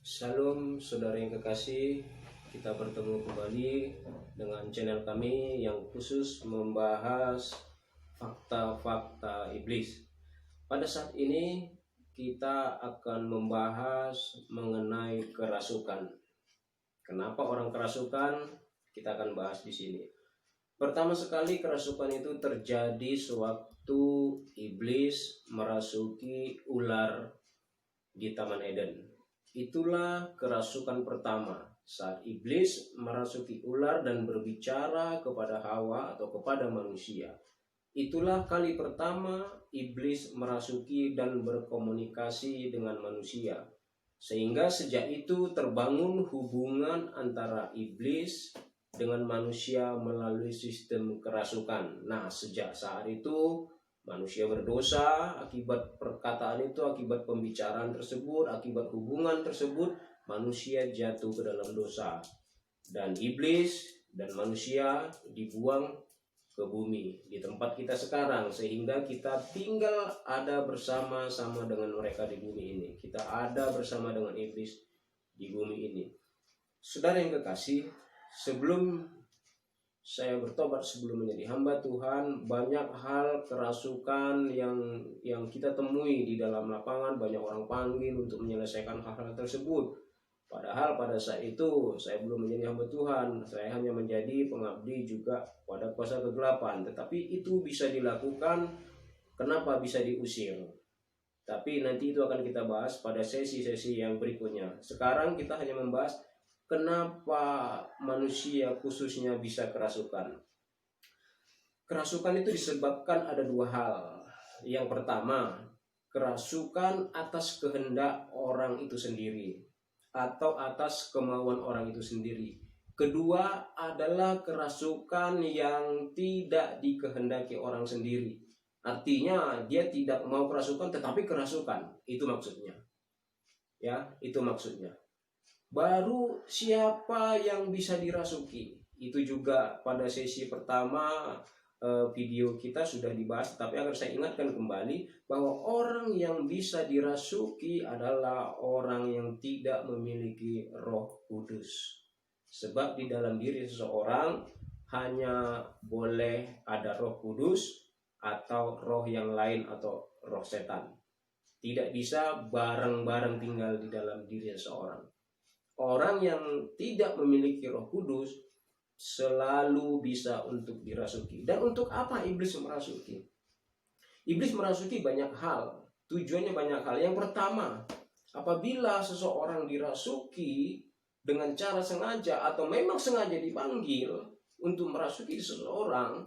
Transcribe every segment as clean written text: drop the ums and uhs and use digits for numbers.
Salam saudara yang kekasih, kita bertemu kembali dengan channel kami yang khusus membahas fakta-fakta iblis. Pada saat ini kita akan membahas mengenai kerasukan. Kenapa orang kerasukan? Kita akan bahas di sini. Pertama sekali, kerasukan itu terjadi sewaktu iblis merasuki ular di Taman Eden. Itulah kerasukan pertama, saat iblis merasuki ular dan berbicara kepada Hawa atau kepada manusia. Itulah kali pertama iblis merasuki dan berkomunikasi dengan manusia. Sehingga sejak itu terbangun hubungan antara iblis dengan manusia melalui sistem kerasukan. Nah, sejak saat itu manusia berdosa, akibat perkataan itu, akibat pembicaraan tersebut, akibat hubungan tersebut, manusia jatuh ke dalam dosa. Dan iblis dan manusia dibuang ke bumi, di tempat kita sekarang, sehingga kita tinggal ada bersama-sama dengan mereka di bumi ini. Kita ada bersama dengan iblis di bumi ini. Saudara yang kekasih, sebelum saya bertobat, sebelum menjadi hamba Tuhan, banyak hal kerasukan yang kita temui di dalam lapangan. Banyak orang panggil untuk menyelesaikan hal-hal tersebut. Padahal pada saat itu saya belum menjadi hamba Tuhan. Saya hanya menjadi pengabdi juga pada kuasa kegelapan. Tetapi itu bisa dilakukan. Kenapa bisa diusir? Tapi nanti itu akan kita bahas pada sesi-sesi yang berikutnya. Sekarang kita hanya membahas kenapa manusia khususnya bisa kerasukan. Kerasukan itu disebabkan ada dua hal. Yang pertama, kerasukan atas kehendak orang itu sendiri atau atas kemauan orang itu sendiri. Kedua adalah kerasukan yang tidak dikehendaki orang sendiri. Artinya dia tidak mau kerasukan tetapi kerasukan. Itu maksudnya. Ya, itu maksudnya. Baru siapa yang bisa dirasuki? Itu juga pada sesi pertama video kita sudah dibahas. Tapi agar saya ingatkan kembali bahwa orang yang bisa dirasuki adalah orang yang tidak memiliki Roh Kudus. Sebab di dalam diri seseorang hanya boleh ada Roh Kudus atau roh yang lain atau roh setan. Tidak bisa bareng-bareng tinggal di dalam diri seseorang. Orang yang tidak memiliki Roh Kudus selalu bisa untuk dirasuki. Dan untuk apa iblis merasuki? Iblis merasuki banyak hal. Tujuannya banyak hal. Yang pertama, apabila seseorang dirasuki dengan cara sengaja atau memang sengaja dipanggil untuk merasuki seseorang,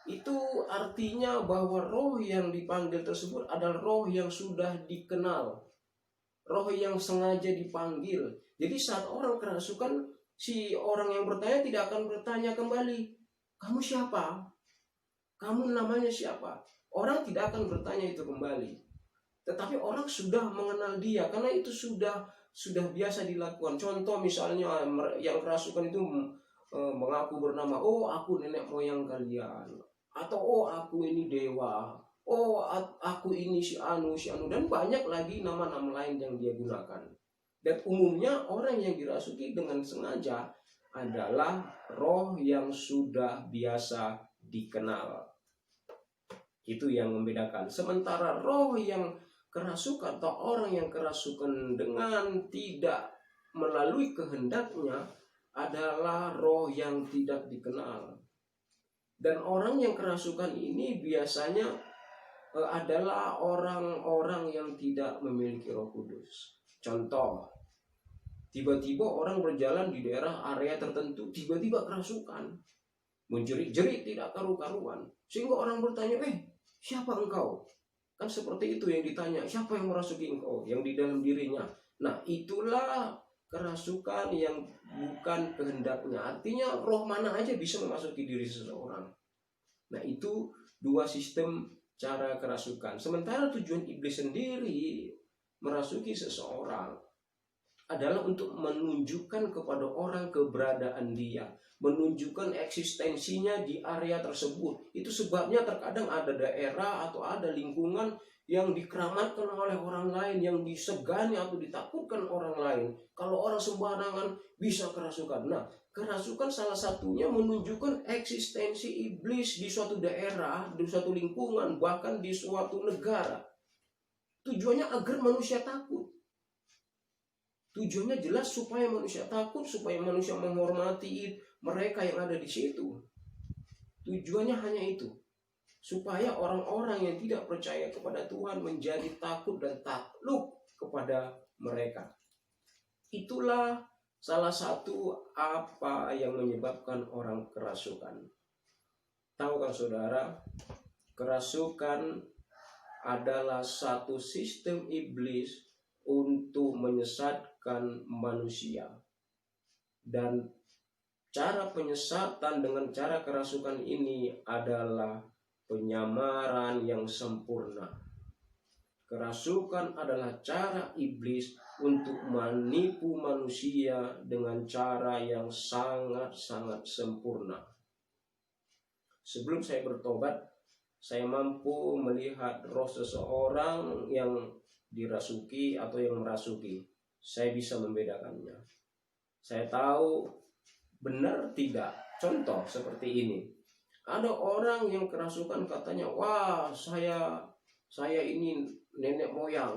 itu artinya bahwa roh yang dipanggil tersebut adalah roh yang sudah dikenal. Roh yang sengaja dipanggil. Jadi saat orang kerasukan, si orang yang bertanya tidak akan bertanya kembali, kamu siapa? Kamu namanya siapa? Orang tidak akan bertanya itu kembali. Tetapi orang sudah mengenal dia karena itu sudah biasa dilakukan. Contoh misalnya yang kerasukan itu mengaku bernama, oh aku nenek moyang kalian, atau oh aku ini dewa, oh aku ini si anu, dan banyak lagi nama-nama lain yang dia gunakan. Dan umumnya orang yang dirasuki dengan sengaja adalah roh yang sudah biasa dikenal. Itu yang membedakan. Sementara roh yang kerasukan atau orang yang kerasukan dengan tidak melalui kehendaknya adalah roh yang tidak dikenal. Dan orang yang kerasukan ini biasanya adalah orang-orang yang tidak memiliki Roh Kudus. Contoh, tiba-tiba orang berjalan di daerah area tertentu, tiba-tiba kerasukan, menjerit-jerit tidak karu-karuan, sehingga orang bertanya, siapa engkau? Kan seperti itu yang ditanya, siapa yang merasuki engkau? Yang di dalam dirinya. Nah, itulah kerasukan yang bukan kehendaknya. Artinya roh mana aja bisa memasuki diri seseorang. Nah, itu dua sistem cara kerasukan. Sementara tujuan iblis sendiri merasuki seseorang adalah untuk menunjukkan kepada orang keberadaan dia, menunjukkan eksistensinya di area tersebut. Itu sebabnya terkadang ada daerah atau ada lingkungan yang dikeramatkan oleh orang lain, yang disegani atau ditakutkan orang lain. Kalau orang sembarangan bisa kerasukan. Nah, kerasukan salah satunya menunjukkan eksistensi iblis di suatu daerah, di suatu lingkungan, bahkan di suatu negara. Tujuannya agar manusia takut. Tujuannya jelas supaya manusia takut, supaya manusia menghormati mereka yang ada di situ. Tujuannya hanya itu. Supaya orang-orang yang tidak percaya kepada Tuhan menjadi takut dan takluk kepada mereka. Itulah salah satu apa yang menyebabkan orang kerasukan. Tahukah saudara, kerasukan adalah satu sistem iblis untuk menyesatkan manusia. Dan cara penyesatan dengan cara kerasukan ini adalah penyamaran yang sempurna. Kerasukan adalah cara iblis untuk menipu manusia dengan cara yang sangat-sangat sempurna. Sebelum saya bertobat, saya mampu melihat roh seseorang yang dirasuki atau yang merasuki. Saya bisa membedakannya. Saya tahu benar tidak. Contoh seperti ini. Ada orang yang kerasukan katanya, wah saya ini nenek moyang,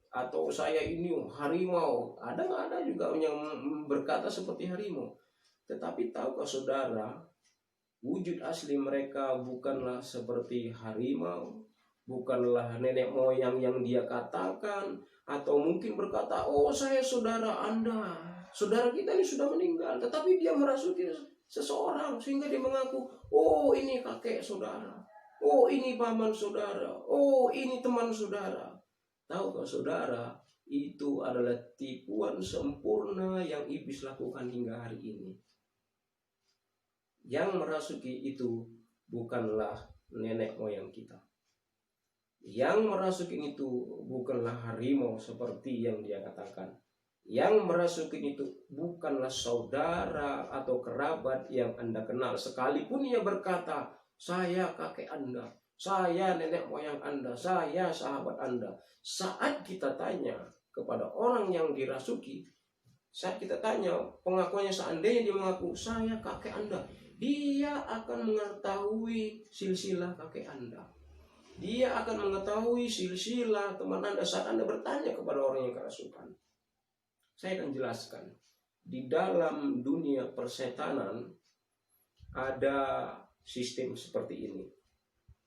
atau saya ini harimau. Ada juga yang berkata seperti harimau. Tetapi tahukah saudara, wujud asli mereka bukanlah seperti harimau, bukanlah nenek moyang yang dia katakan, atau mungkin berkata, oh saya saudara Anda, saudara kita ini sudah meninggal, tetapi dia merasuki seseorang sehingga dia mengaku, oh ini kakek saudara, oh ini paman saudara, oh ini teman saudara. Tahukah saudara, itu adalah tipuan sempurna yang iblis lakukan hingga hari ini. Yang merasuki itu bukanlah nenek moyang kita. Yang merasuki itu bukanlah harimau seperti yang dia katakan. Yang merasuki itu bukanlah saudara atau kerabat yang Anda kenal. Sekalipun ia berkata, saya kakek Anda, saya nenek moyang Anda, saya sahabat Anda. Saat kita tanya kepada orang yang dirasuki, saat kita tanya pengakuannya, seandainya dia mengaku, saya kakek Anda, dia akan mengetahui silsilah kakek Anda. Dia akan mengetahui silsilah teman Anda saat Anda bertanya kepada orang yang kerasukan. Saya akan jelaskan. Di dalam dunia persetanan ada sistem seperti ini.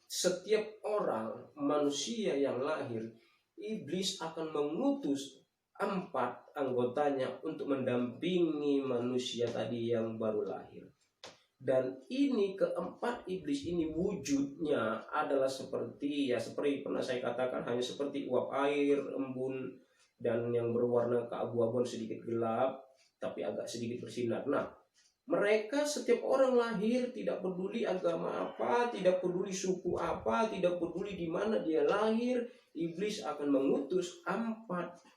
Setiap orang manusia yang lahir, iblis akan mengutus 4 anggotanya untuk mendampingi manusia tadi yang baru lahir. Dan ini keempat iblis ini wujudnya adalah seperti pernah saya katakan, hanya seperti uap air, embun, dan yang berwarna keabu-abuan sedikit gelap tapi agak sedikit bersinar. Nah, mereka setiap orang lahir, tidak peduli agama apa, tidak peduli suku apa, tidak peduli di mana dia lahir, iblis akan mengutus 4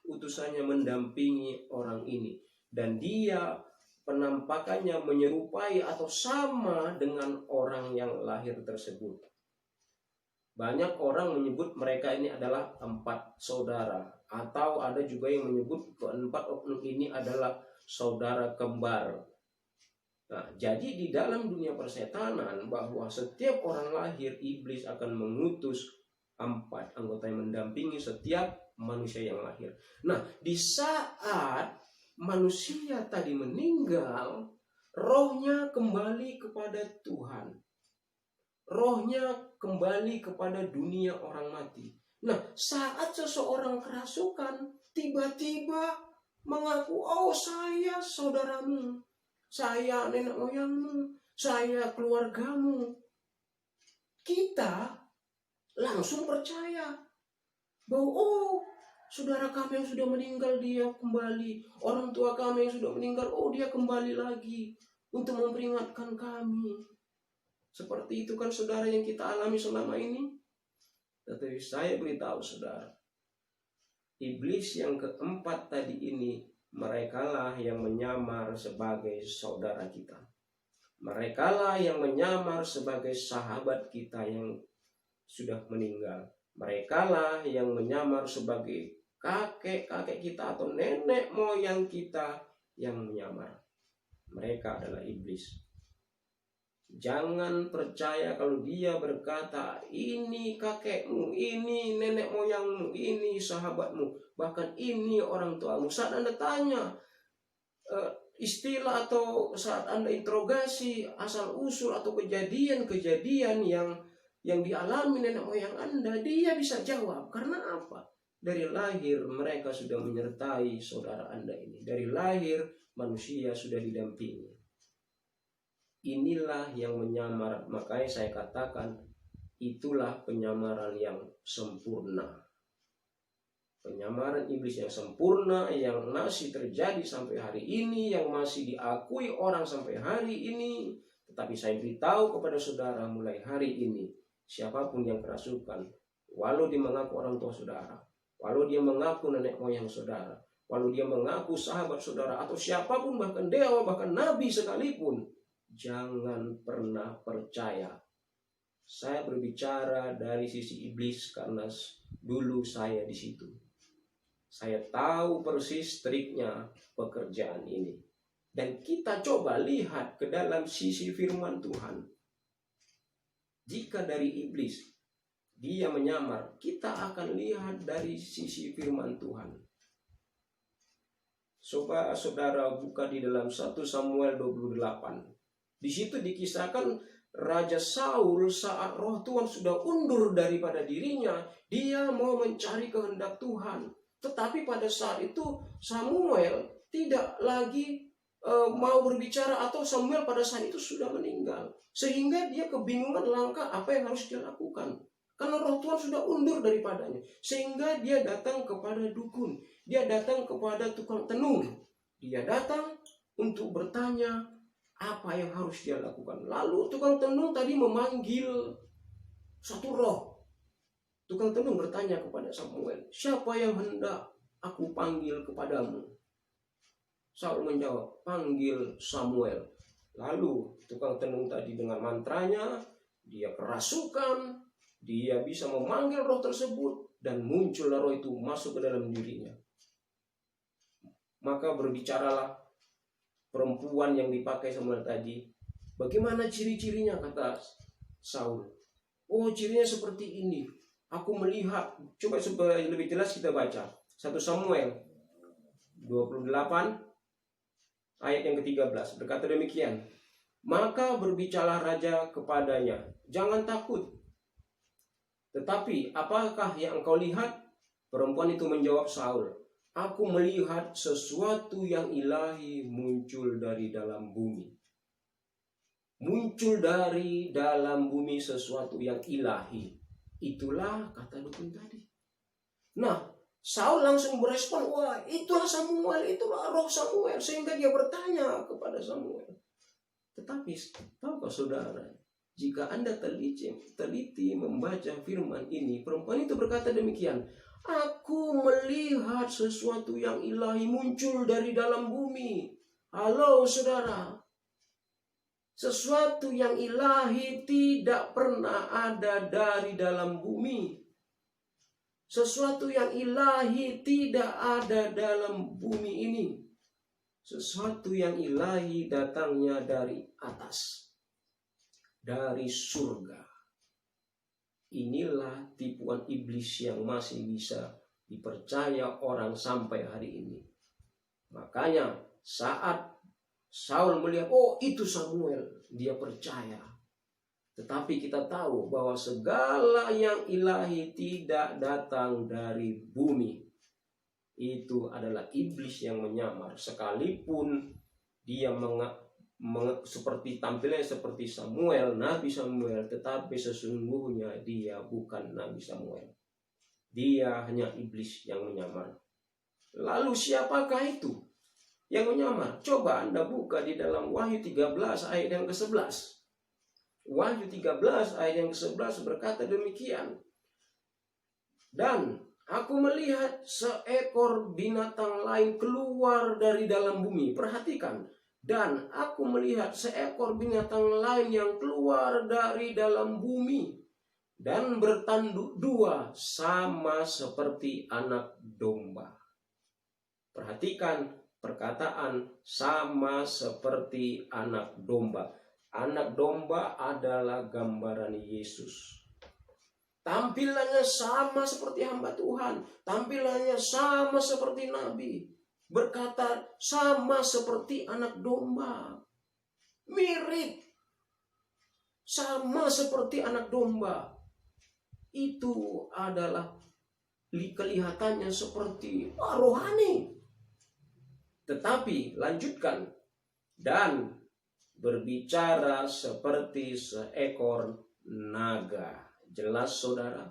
utusannya mendampingi orang ini. Dan dia penampakannya menyerupai atau sama dengan orang yang lahir tersebut. Banyak orang menyebut mereka ini adalah 4 saudara, atau ada juga yang menyebut keempat oknum ini adalah saudara kembar. Nah, jadi di dalam dunia persetanan bahwa setiap orang lahir, iblis akan mengutus 4 anggota yang mendampingi setiap manusia yang lahir. Nah, di saat manusia tadi meninggal, rohnya kembali kepada Tuhan. Rohnya kembali kepada dunia orang mati. Nah, saat seseorang kerasukan, tiba-tiba mengaku, oh saya saudaramu, saya nenek moyangmu, saya keluargamu. Kita langsung percaya bahwa oh saudara kami yang sudah meninggal dia kembali, orang tua kami yang sudah meninggal, oh dia kembali lagi untuk memperingatkan kami. Seperti itu kan saudara yang kita alami selama ini. Tetapi saya beritahu saudara, iblis yang keempat tadi ini, merekalah yang menyamar sebagai saudara kita. Merekalah yang menyamar sebagai sahabat kita yang sudah meninggal. Merekalah yang menyamar sebagai kakek-kakek kita atau nenek moyang kita yang menyamar. Mereka adalah iblis. Jangan percaya kalau dia berkata, ini kakekmu, ini nenek moyangmu, ini sahabatmu, bahkan ini orang tuamu. Saat Anda tanya istilah atau saat Anda interogasi asal-usul atau kejadian-kejadian yang dialami nenek moyang Anda, dia bisa jawab. Karena apa? Dari lahir mereka sudah menyertai saudara Anda ini. Dari lahir manusia sudah didampingi. Inilah yang menyamar. Makanya saya katakan itulah penyamaran yang sempurna. Penyamaran iblis yang sempurna yang masih terjadi sampai hari ini, yang masih diakui orang sampai hari ini. Tetapi saya beritahu kepada saudara mulai hari ini, siapapun yang kerasukan, walau dia mengaku orang tua saudara, walau dia mengaku nenek moyang saudara, walau dia mengaku sahabat saudara, atau siapapun, bahkan dewa, bahkan nabi sekalipun, jangan pernah percaya. Saya berbicara dari sisi iblis karena dulu saya di situ. Saya tahu persis triknya pekerjaan ini. Dan kita coba lihat ke dalam sisi firman Tuhan. Jika dari iblis dia menyamar, kita akan lihat dari sisi firman Tuhan. Coba saudara buka di dalam 1 Samuel 28. Di situ dikisahkan Raja Saul saat roh Tuhan sudah undur daripada dirinya, dia mau mencari kehendak Tuhan. Tetapi pada saat itu Samuel tidak lagi mau berbicara, atau Samuel pada saat itu sudah meninggal. Sehingga dia kebingungan langkah apa yang harus dia lakukan. Karena roh Tuhan sudah undur daripadanya. Sehingga dia datang kepada dukun. Dia datang kepada tukang tenung. Dia datang untuk bertanya apa yang harus dia lakukan. Lalu tukang tenung tadi memanggil satu roh. Tukang tenung bertanya kepada Samuel, siapa yang hendak aku panggil kepadamu? Saul menjawab, panggil Samuel. Lalu tukang tenung tadi dengan mantranya, dia kerasukan, dia bisa memanggil roh tersebut, dan muncullah roh itu masuk ke dalam dirinya. Maka berbicaralah perempuan yang dipakai Samuel tadi. Bagaimana ciri-cirinya, kata Saul. Oh, cirinya seperti ini. Aku melihat. Coba supaya lebih jelas kita baca 1 Samuel 28 ayat yang ke-13. Berkata demikian. Maka berbicara raja kepadanya, jangan takut. Tetapi apakah yang engkau lihat? Perempuan itu menjawab Saul, aku melihat sesuatu yang ilahi muncul dari dalam bumi. Muncul dari dalam bumi sesuatu yang ilahi. Itulah kata dukun tadi. Nah, Saul langsung berespon, wah itulah Samuel, itulah roh Samuel. Sehingga dia bertanya kepada Samuel. Tetapi tahukah saudara, jika Anda teliti membaca firman ini, perempuan itu berkata demikian, aku melihat sesuatu yang ilahi muncul dari dalam bumi. Halo saudara, sesuatu yang ilahi tidak pernah ada dari dalam bumi. Sesuatu yang ilahi tidak ada dalam bumi ini. Sesuatu yang ilahi datangnya dari atas, dari surga. Inilah tipuan iblis yang masih bisa dipercaya orang sampai hari ini. Makanya saat Saul melihat, oh itu Samuel, dia percaya. Tetapi kita tahu bahwa segala yang ilahi tidak datang dari bumi. Itu adalah iblis yang menyamar. Sekalipun dia seperti tampilnya seperti Samuel, Nabi Samuel, tetapi sesungguhnya dia bukan Nabi Samuel. Dia hanya iblis yang menyamar. Lalu siapakah itu yang menyamar? Coba Anda buka di dalam Wahyu 13 ayat yang ke-11. Wahyu 13 ayat yang ke-11 berkata demikian. Dan aku melihat seekor binatang lain keluar dari dalam bumi. Perhatikan. Dan aku melihat seekor binatang lain yang keluar dari dalam bumi. dan bertanduk dua sama seperti anak domba. Perhatikan perkataan sama seperti anak domba. Anak domba adalah gambaran Yesus. Tampilannya sama seperti hamba Tuhan, tampilannya sama seperti nabi, berkata sama seperti anak domba. Mirip, sama seperti anak domba. Itu adalah kelihatannya seperti rohani. Tetapi lanjutkan, dan berbicara seperti seekor naga. Jelas saudara,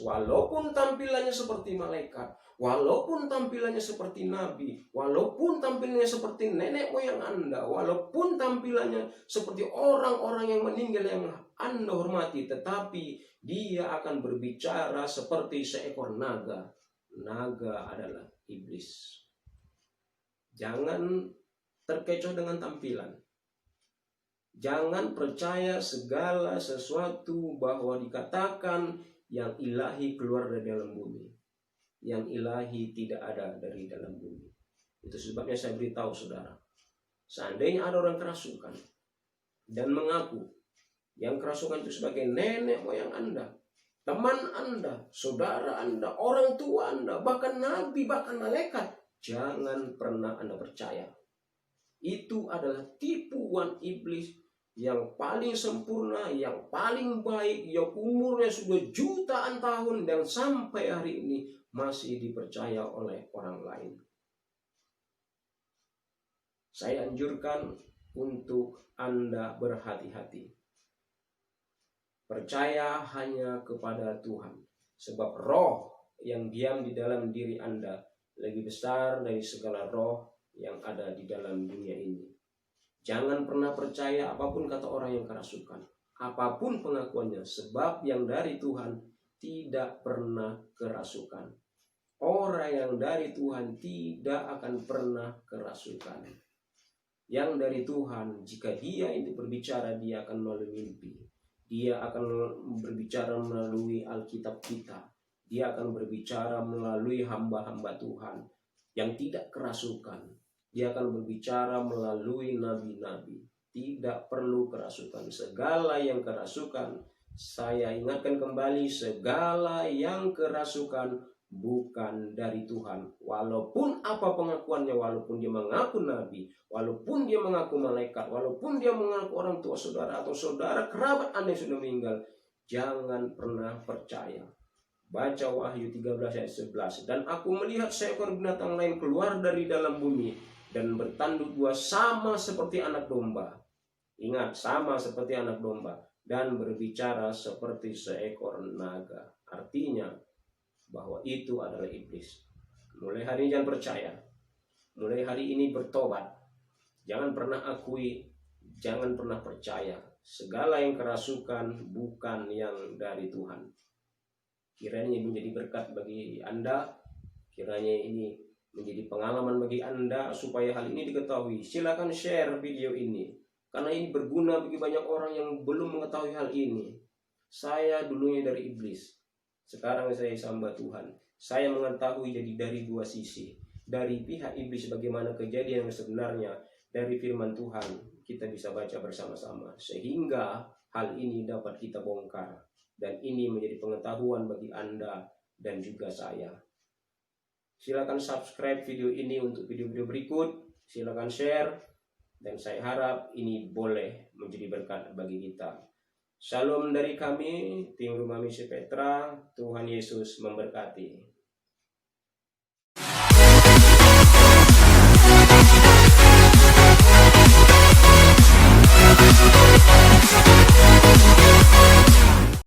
walaupun tampilannya seperti malaikat, walaupun tampilannya seperti nabi, walaupun tampilannya seperti nenek moyang Anda, walaupun tampilannya seperti orang-orang yang meninggal yang Anda hormati, tetapi dia akan berbicara seperti seekor naga. Naga adalah iblis. Jangan terkecoh dengan tampilan. Jangan percaya segala sesuatu bahwa dikatakan yang ilahi keluar dari dalam bumi. Yang ilahi tidak ada dari dalam bumi. Itu sebabnya saya beritahu saudara. Seandainya ada orang kerasukan dan mengaku yang kerasukan itu sebagai nenek moyang Anda, teman Anda, saudara Anda, orang tua Anda, bahkan nabi, bahkan malaikat, jangan pernah Anda percaya. Itu adalah tipuan iblis yang paling sempurna, yang paling baik, yang umurnya sudah jutaan tahun dan sampai hari ini masih dipercaya oleh orang lain. Saya anjurkan untuk Anda berhati-hati. Percaya hanya kepada Tuhan, sebab roh yang diam di dalam diri Anda lebih besar dari segala roh yang ada di dalam dunia ini. Jangan pernah percaya apapun kata orang yang kerasukan, apapun pengakuannya, sebab yang dari Tuhan tidak pernah kerasukan. Orang yang dari Tuhan tidak akan pernah kerasukan. Yang dari Tuhan, jika dia itu berbicara, dia akan melalui mimpi. Dia akan berbicara melalui Alkitab kita. Dia akan berbicara melalui hamba-hamba Tuhan yang tidak kerasukan. Dia akan berbicara melalui nabi-nabi. Tidak perlu kerasukan. Segala yang kerasukan, saya ingatkan kembali, segala yang kerasukan bukan dari Tuhan. Walaupun apa pengakuannya, walaupun dia mengaku nabi, walaupun dia mengaku malaikat, walaupun dia mengaku orang tua saudara atau saudara kerabat Anda yang sudah meninggal, jangan pernah percaya. Baca Wahyu 13 ayat 11. Dan aku melihat seekor binatang lain keluar dari dalam bumi dan bertanduk dua sama seperti anak domba. Ingat, sama seperti anak domba. Dan berbicara seperti seekor naga. Artinya bahwa itu adalah iblis. Mulai hari ini jangan percaya. Mulai hari ini bertobat. Jangan pernah akui, jangan pernah percaya. Segala yang kerasukan bukan yang dari Tuhan. Kiranya ini menjadi berkat bagi Anda. Kiranya ini menjadi pengalaman bagi Anda supaya hal ini diketahui. Silakan share video ini karena ini berguna bagi banyak orang yang belum mengetahui hal ini. Saya dulunya dari iblis, sekarang saya hamba Tuhan. Saya mengetahui jadi dari dua sisi. Dari pihak iblis bagaimana kejadian yang sebenarnya, dari firman Tuhan kita bisa baca bersama-sama sehingga hal ini dapat kita bongkar dan ini menjadi pengetahuan bagi Anda dan juga saya. Silakan subscribe video ini untuk video-video berikut. Silakan share. Dan saya harap ini boleh menjadi berkat bagi kita. Shalom dari kami, tim Rumah Misi Petra. Tuhan Yesus memberkati.